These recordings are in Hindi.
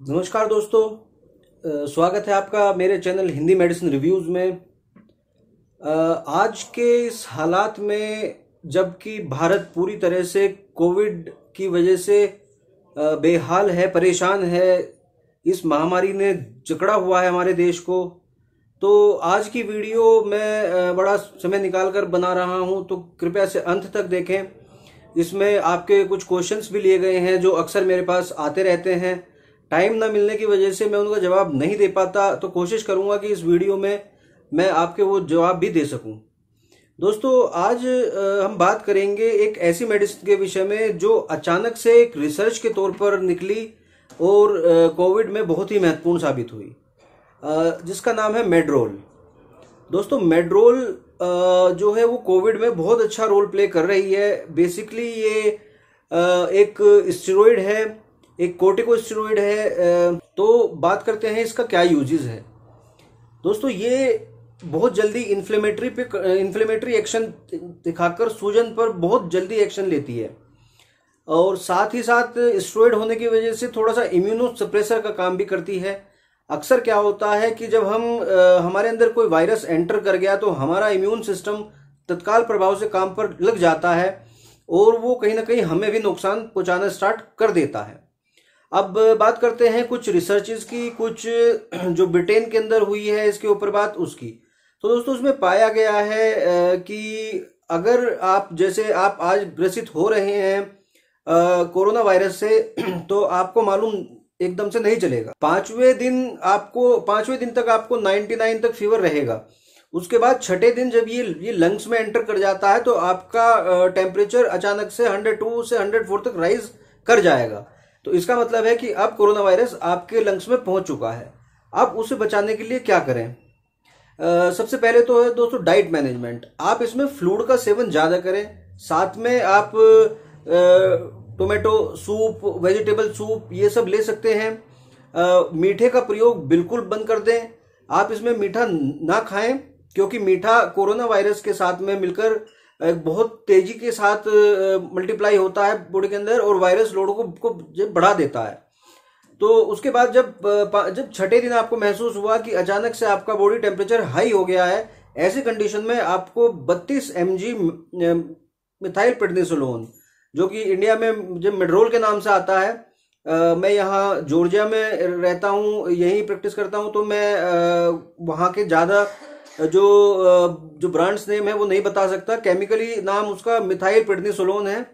नमस्कार दोस्तों। स्वागत है आपका मेरे चैनल हिंदी मेडिसिन रिव्यूज़ में। आज के इस हालात में जबकि भारत पूरी तरह से कोविड की वजह से बेहाल है, परेशान है, इस महामारी ने जकड़ा हुआ है हमारे देश को, तो आज की वीडियो मैं बड़ा समय निकाल कर बना रहा हूं, तो कृपया से अंत तक देखें। इसमें आपके कुछ क्वेश्चंस भी लिए गए हैं जो अक्सर मेरे पास आते रहते हैं। टाइम ना मिलने की वजह से मैं उनका जवाब नहीं दे पाता, तो कोशिश करूंगा कि इस वीडियो में मैं आपके वो जवाब भी दे सकूं। दोस्तों, आज हम बात करेंगे एक ऐसी मेडिसिन के विषय में जो अचानक से एक रिसर्च के तौर पर निकली और कोविड में बहुत ही महत्वपूर्ण साबित हुई, जिसका नाम है मेड्रोल। दोस्तों, मेड्रोल जो है वो कोविड में बहुत अच्छा रोल प्ले कर रही है। बेसिकली ये एक स्टेरॉइड है, एक कोर्टिकोस्टेरॉइड है। तो बात करते हैं इसका क्या यूजेस है। दोस्तों, ये बहुत जल्दी इन्फ्लेमेटरी एक्शन दिखाकर सूजन पर बहुत जल्दी एक्शन लेती है, और साथ ही साथ स्टेरॉइड होने की वजह से थोड़ा सा इम्यूनो सप्रेसर का काम भी करती है। अक्सर क्या होता है कि जब हमारे अंदर कोई वायरस एंटर कर गया तो हमारा इम्यून सिस्टम तत्काल प्रभाव से काम पर लग जाता है और वो कहीं ना कहीं हमें भी नुकसान पहुंचाना स्टार्ट कर देता है। अब बात करते हैं कुछ रिसर्चेस की, कुछ जो ब्रिटेन के अंदर हुई है इसके ऊपर बात उसकी। तो दोस्तों, उसमें पाया गया है कि अगर आप आज ग्रसित हो रहे हैं कोरोना वायरस से, तो आपको मालूम एकदम से नहीं चलेगा। पांचवें दिन तक आपको 99 तक फीवर रहेगा। उसके बाद छठे दिन जब ये लंग्स में एंटर कर जाता है तो आपका टेम्परेचर अचानक से 102 से 104 तक राइज कर जाएगा। तो इसका मतलब है कि अब कोरोना वायरस आपके लंग्स में पहुंच चुका है। अब उसे बचाने के लिए क्या करें? सबसे पहले तो है दोस्तों डाइट मैनेजमेंट। आप इसमें फ्लूइड का सेवन ज्यादा करें, साथ में आप टोमेटो सूप, वेजिटेबल सूप ये सब ले सकते हैं। मीठे का प्रयोग बिल्कुल बंद कर दें। आप इसमें मीठा ना खाएं, क्योंकि मीठा कोरोना वायरस के साथ में मिलकर बहुत तेजी के साथ मल्टीप्लाई होता है बॉडी के अंदर और वायरस लोड को बढ़ा देता है। तो उसके बाद जब छठे दिन आपको महसूस हुआ कि अचानक से आपका बॉडी टेम्परेचर हाई हो गया है, ऐसी कंडीशन में आपको 32 mg मिथाइल प्रेडनिसोलोन, जो कि इंडिया में जब मेड्रोल के नाम से आता है, मैं यहाँ जॉर्जिया में रहता हूँ, यहीं प्रैक्टिस करता हूँ, तो मैं वहाँ के ज़्यादा जो ब्रांड्स नेम है वो नहीं बता सकता। केमिकली नाम उसका मिथाइल प्रेडनिसोलोन है,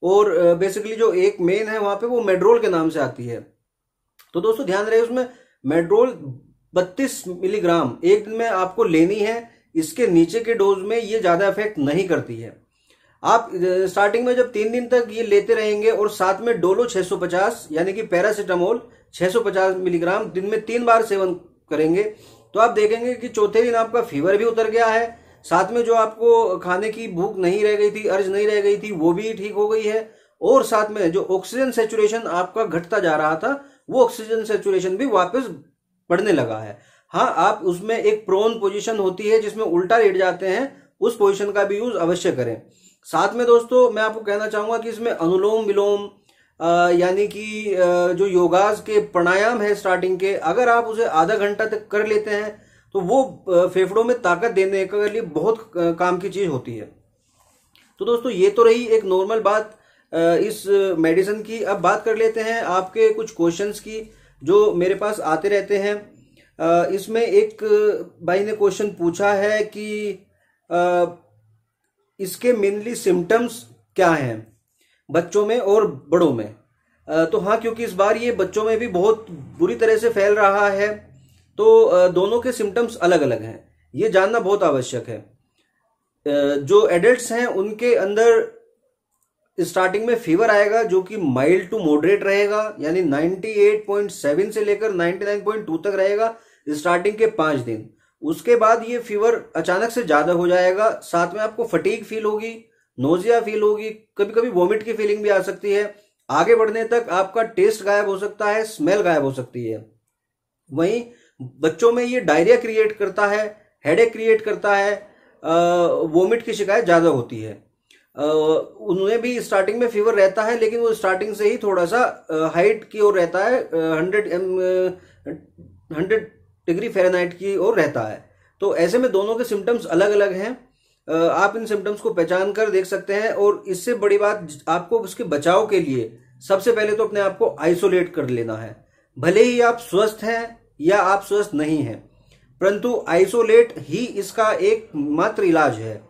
और बेसिकली जो एक मेन है वहाँ पे वो मेड्रोल के नाम से आती है। तो दोस्तों ध्यान रहे, उसमें मेड्रोल 32 मिलीग्राम एक दिन में आपको लेनी है। इसके नीचे के डोज में ये ज्यादा इफेक्ट नहीं करती है। आप स्टार्टिंग में जब 3 दिन तक ये लेते रहेंगे और साथ में डोलो 650 यानी कि पैरासीटामोल 650 मिलीग्राम दिन में 3 बार सेवन करेंगे, तो आप देखेंगे कि चौथे दिन आपका फीवर भी उतर गया है, साथ में जो आपको खाने की भूख नहीं रह गई थी, अर्ज नहीं रह गई थी, वो भी ठीक हो गई है, और साथ में जो ऑक्सीजन सेचुरेशन आपका घटता जा रहा था वो ऑक्सीजन सेचुरेशन भी वापस बढ़ने लगा है। हाँ, आप उसमें एक प्रोन पोजीशन होती है जिसमें उल्टा लेट जाते हैं, उस पोजीशन का भी यूज अवश्य करें। साथ में दोस्तों मैं आपको कहना चाहूंगा कि इसमें अनुलोम विलोम यानी कि जो योगास के प्राणायाम है स्टार्टिंग के, अगर आप उसे आधा घंटा तक कर लेते हैं तो वो फेफड़ों में ताकत देने के लिए बहुत काम की चीज होती है। तो दोस्तों ये तो रही एक नॉर्मल बात इस मेडिसिन की। अब बात कर लेते हैं आपके कुछ क्वेश्चंस की जो मेरे पास आते रहते हैं। इसमें एक भाई ने क्वेश्चन पूछा है कि इसके मेनली सिम्टम्स क्या हैं बच्चों में और बड़ों में। तो हाँ, क्योंकि इस बार ये बच्चों में भी बहुत बुरी तरह से फैल रहा है, तो दोनों के सिम्टम्स अलग अलग हैं, ये जानना बहुत आवश्यक है। जो एडल्ट्स हैं उनके अंदर स्टार्टिंग में फीवर आएगा जो कि माइल्ड टू मॉडरेट रहेगा, यानी 98.7 से लेकर 99.2 तक रहेगा स्टार्टिंग के 5 दिन। उसके बाद ये फीवर अचानक से ज्यादा हो जाएगा, साथ में आपको फटीग फील होगी, नोजिया फील होगी, कभी कभी वॉमिट की फीलिंग भी आ सकती है। आगे बढ़ने तक आपका टेस्ट गायब हो सकता है, स्मेल गायब हो सकती है। वहीं बच्चों में ये डायरिया क्रिएट करता है, हेडेक क्रिएट करता है, वॉमिट की शिकायत ज्यादा होती है। उन्हें भी स्टार्टिंग में फीवर रहता है, लेकिन वो स्टार्टिंग से ही थोड़ा सा हाइट की ओर रहता है, 100 डिग्री फ़ारेनहाइट की ओर रहता है। तो ऐसे में दोनों के सिम्टम्स अलग अलग हैं। आप इन सिम्टम्स को पहचान कर देख सकते हैं। और इससे बड़ी बात, आपको उसके बचाव के लिए सबसे पहले तो अपने आप को आइसोलेट कर लेना है। भले ही आप स्वस्थ हैं या आप स्वस्थ नहीं हैं, परंतु आइसोलेट ही इसका एक मात्र इलाज है।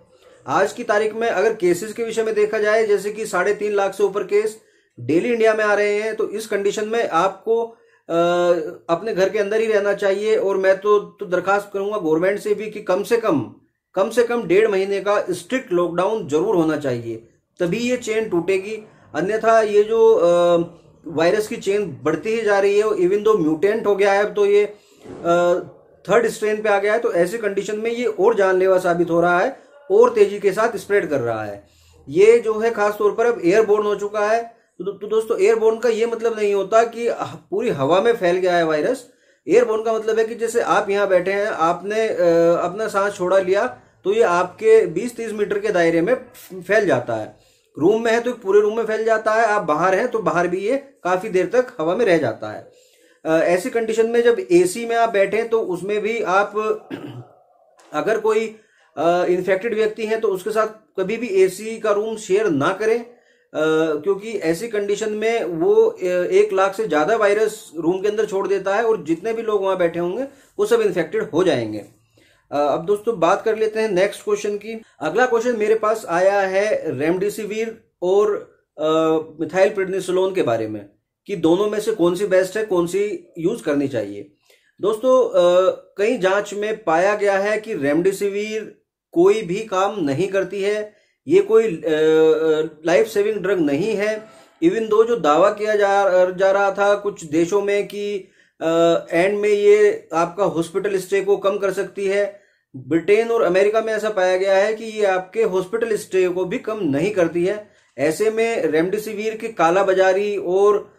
आज की तारीख में अगर केसेस के विषय में देखा जाए, जैसे कि 3.5 लाख से ऊपर केस डेली इंडिया में आ रहे हैं, तो इस कंडीशन में आपको अपने घर के अंदर ही रहना चाहिए। और मैं तो दरखास्त करूंगा गवर्नमेंट से भी कि कम से कम 1.5 महीने का स्ट्रिक्ट लॉकडाउन जरूर होना चाहिए, तभी ये चेन टूटेगी। अन्यथा ये जो वायरस की चेन बढ़ती ही जा रही है, इवन दो म्यूटेंट हो गया है, तो ये 3rd स्ट्रेन पे आ गया है, तो ऐसी कंडीशन में ये और जानलेवा साबित हो रहा है और तेजी के साथ स्प्रेड कर रहा है। ये जो है खासतौर पर अब एयरबोर्न हो चुका है। तो दोस्तों, एयरबोर्न का ये मतलब नहीं होता कि पूरी हवा में फैल गया है वायरस। एयरबोर्न का मतलब है कि जैसे आप यहाँ बैठे हैं, आपने अपना सांस छोड़ा लिया, तो ये आपके 20-30 मीटर के दायरे में फैल जाता है। रूम में है तो पूरे रूम में फैल जाता है, आप बाहर हैं तो बाहर भी ये काफी देर तक हवा में रह जाता है। ऐसी कंडीशन में जब एसी में आप बैठे तो उसमें भी आप अगर कोई इन्फेक्टेड व्यक्ति है तो उसके साथ कभी भी एसी का रूम शेयर ना करें, क्योंकि ऐसी कंडीशन में वो 1 लाख से ज्यादा वायरस रूम के अंदर छोड़ देता है और जितने भी लोग वहां बैठे होंगे वो सब इन्फेक्टेड हो जाएंगे। अब दोस्तों बात कर लेते हैं नेक्स्ट क्वेश्चन की। अगला क्वेश्चन मेरे पास आया है रेमडेसिविर और मिथाइल प्रेडनिसोलोन के बारे में, कि दोनों में से कौन सी बेस्ट है, कौन सी यूज करनी चाहिए। दोस्तों कई जांच में पाया गया है कि रेमडेसिविर कोई भी काम नहीं करती है। ये कोई लाइफ सेविंग ड्रग नहीं है। इवन दो जो दावा किया जा रहा था कुछ देशों में कि एंड में ये आपका हॉस्पिटल स्टे को कम कर सकती है, ब्रिटेन और अमेरिका में ऐसा पाया गया है कि ये आपके हॉस्पिटल स्टे को भी कम नहीं करती है। ऐसे में रेमडेसिविर की काला बाजारी और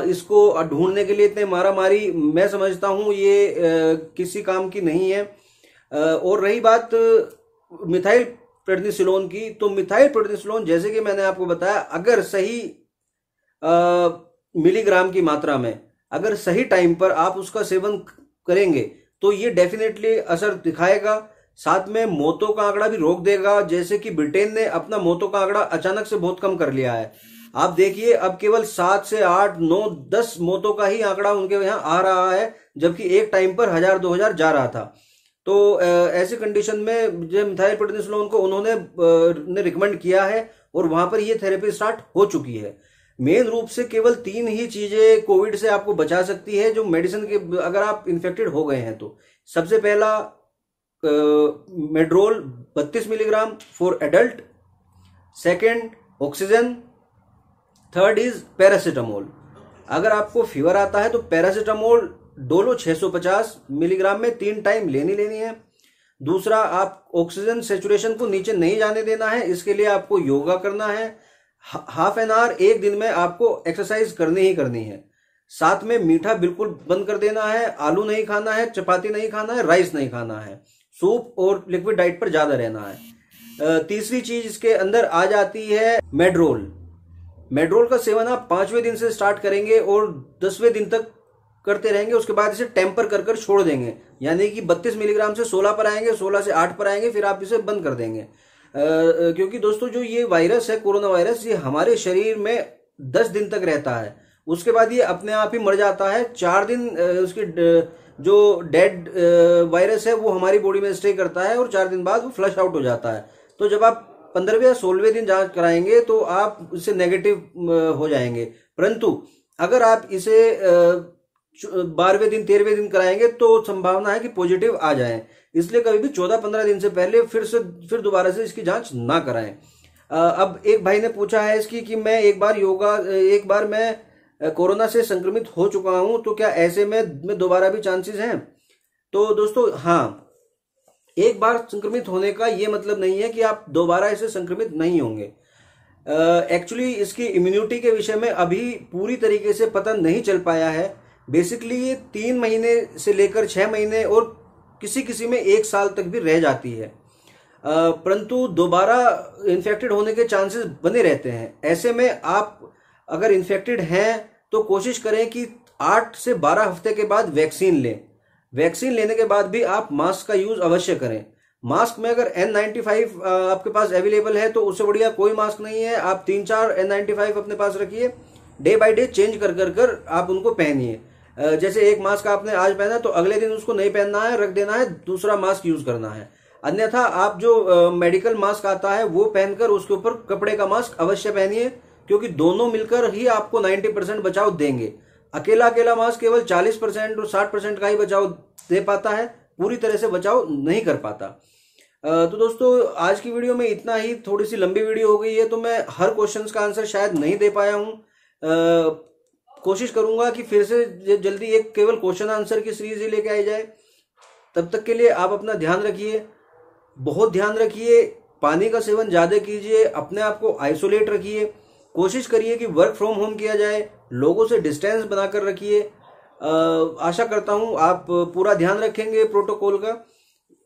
इसको ढूंढने के लिए इतने मारामारी, मैं समझता हूं ये किसी काम की नहीं है। और रही बात मिथाइल प्रेडनिसोलोन की, तो मिथाइल प्रेडनिसोलोन जैसे कि मैंने आपको बताया, अगर सही मिलीग्राम की मात्रा में, अगर सही टाइम पर आप उसका सेवन करेंगे तो ये डेफिनेटली असर दिखाएगा। साथ में मौतों का आंकड़ा भी रोक देगा, जैसे कि ब्रिटेन ने अपना मौतों का आंकड़ा अचानक से बहुत कम कर लिया है। आप देखिए अब केवल 7 से 8, 9, 10 मौतों का ही आंकड़ा उनके यहाँ आ रहा है, जबकि एक टाइम पर 1000-2000 जा रहा था। तो ऐसी कंडीशन में जब मिथाइल प्रेडनिसोलोन को उन्होंने रिकमेंड किया है और वहां पर ये थेरेपी स्टार्ट हो चुकी है। मेन रूप से केवल 3 ही चीजें कोविड से आपको बचा सकती है, जो मेडिसिन के अगर आप इन्फेक्टेड हो गए हैं तो। सबसे पहला मेड्रोल 32 milligram for adult, second oxygen, third is paracetamol. अगर आपको फीवर आता है तो पैरासीटामोल डोलो 650 मिलीग्राम में 3 टाइम लेनी है। दूसरा, आप ऑक्सीजन सेचुरेशन को नीचे नहीं जाने देना है, इसके लिए आपको योगा करना है। हाफ एन आवर एक दिन में आपको एक्सरसाइज करनी ही करनी है। साथ में मीठा बिल्कुल बंद कर देना है, आलू नहीं खाना है, चपाती नहीं खाना है, राइस नहीं खाना है, सूप और लिक्विड डाइट पर ज्यादा रहना है। तीसरी चीज इसके अंदर आ जाती है मेड्रोल। मेड्रोल का सेवन आप 5वें दिन से स्टार्ट करेंगे और 10वें दिन तक करते रहेंगे, उसके बाद इसे टेम्पर कर छोड़ देंगे, यानी कि 32 मिलीग्राम से 16 पर आएंगे, 16 से 8 पर आएंगे, फिर आप इसे बंद कर देंगे। क्योंकि दोस्तों जो ये वायरस है, कोरोना वायरस, ये हमारे शरीर में 10 दिन तक रहता है, उसके बाद ये अपने आप ही मर जाता है। 4 दिन उसकी जो डेड वायरस है वो हमारी बॉडी में स्टे करता है और 4 दिन बाद वो फ्लश आउट हो जाता है। तो जब आप 15वें या 16वें दिन जांच कराएंगे तो आप इससे नेगेटिव हो जाएंगे। परंतु अगर आप इसे 12वें दिन 13वें दिन कराएंगे तो संभावना है कि पॉजिटिव आ जाए। इसलिए कभी भी 14-15 दिन से पहले फिर दोबारा से इसकी जांच ना कराएं। अब एक भाई ने पूछा है इसकी कि मैं एक बार मैं कोरोना से संक्रमित हो चुका हूं, तो क्या ऐसे में दोबारा भी चांसेस हैं? तो दोस्तों हाँ, एक बार संक्रमित होने का ये मतलब नहीं है कि आप दोबारा इसे संक्रमित नहीं होंगे। एक्चुअली इसकी इम्यूनिटी के विषय में अभी पूरी तरीके से पता नहीं चल पाया है। बेसिकली ये 3 महीने से लेकर 6 महीने और किसी में 1 साल तक भी रह जाती है। परंतु दोबारा इन्फेक्टेड होने के चांसेस बने रहते हैं। ऐसे में आप अगर इन्फेक्टेड हैं तो कोशिश करें कि 8 से 12 हफ्ते के बाद वैक्सीन लें। वैक्सीन लेने के बाद भी आप मास्क का यूज अवश्य करें। मास्क में अगर N95 आपके पास अवेलेबल है तो उससे बढ़िया कोई मास्क नहीं है। आप 3-4 N95 अपने पास रखिए, डे बाय डे चेंज कर कर कर आप उनको पहनिए। जैसे एक मास्क आपने आज पहना तो अगले दिन उसको नहीं पहनना है, रख देना है, दूसरा मास्क यूज करना है। अन्यथा आप जो मेडिकल मास्क आता है वो पहनकर उसके ऊपर कपड़े का मास्क अवश्य पहनिए, क्योंकि दोनों मिलकर ही आपको 90% बचाव देंगे। अकेला अकेला मास्क केवल 40% और 60% का ही बचाव दे पाता है, पूरी तरह से बचाव नहीं कर पाता। तो दोस्तों आज की वीडियो में इतना ही। थोड़ी सी लंबी वीडियो हो गई है तो मैं हर क्वेश्चन का आंसर शायद नहीं दे पाया हूं। कोशिश करूंगा कि फिर से जल्दी एक केवल क्वेश्चन आंसर की सीरीज ही लेके आई जाए। तब तक के लिए आप अपना ध्यान रखिए, बहुत ध्यान रखिए, पानी का सेवन ज्यादा कीजिए, अपने आप को आइसोलेट रखिए, कोशिश करिए कि वर्क फ्रॉम होम किया जाए, लोगों से डिस्टेंस बनाकर रखिए। आशा करता हूं आप पूरा ध्यान रखेंगे प्रोटोकॉल का।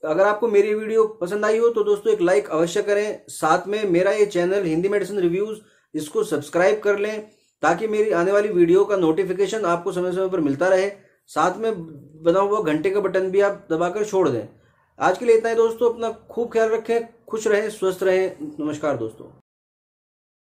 अगर आपको मेरी वीडियो पसंद आई हो तो दोस्तों एक लाइक अवश्य करें। साथ में मेरा ये चैनल हिंदी मेडिसिन रिव्यूज, इसको सब्सक्राइब कर लें ताकि मेरी आने वाली वीडियो का नोटिफिकेशन आपको समय समय पर मिलता रहे। साथ में बना हुआ घंटे का बटन भी आप दबाकर छोड़ दें। आज के लिए इतना ही दोस्तों, अपना खूब ख्याल रखें, खुश रहें, स्वस्थ रहें। नमस्कार दोस्तों।